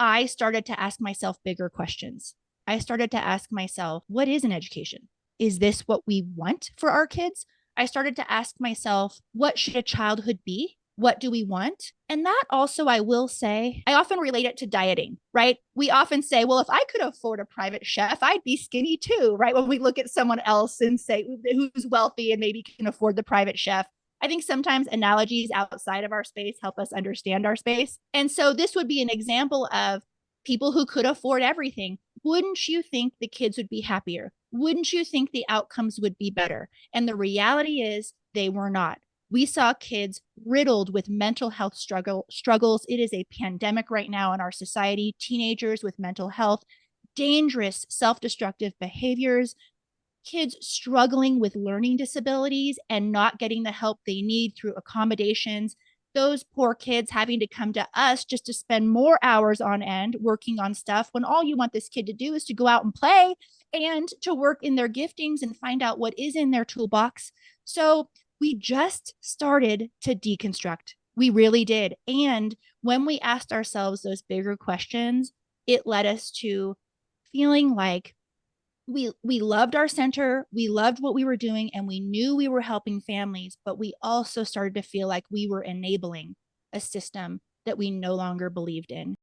I started to ask myself bigger questions. I started to ask myself, what is an education? Is this what we want for our kids? I started to ask myself, what should a childhood be? What do we want? And that also, I will say, I often relate it to dieting, right? We often say, well, if I could afford a private chef, I'd be skinny too, right? When we look at someone else and say who's wealthy and maybe can afford the private chef. I think sometimes analogies outside of our space help us understand our space. And so this would be an example of people who could afford everything. Wouldn't you think the kids would be happier? Wouldn't you think the outcomes would be better? And the reality is they were not. We saw kids riddled with mental health struggles. It is a pandemic right now in our society. Teenagers with mental health, dangerous self-destructive behaviors, kids struggling with learning disabilities and not getting the help they need through accommodations. Those poor kids having to come to us just to spend more hours on end working on stuff when all you want this kid to do is to go out and play and to work in their giftings and find out what is in their toolbox. So we just started to deconstruct. We really did. And when we asked ourselves those bigger questions, it led us to feeling like we loved our center, we loved what we were doing, and we knew we were helping families, but we also started to feel like we were enabling a system that we no longer believed in.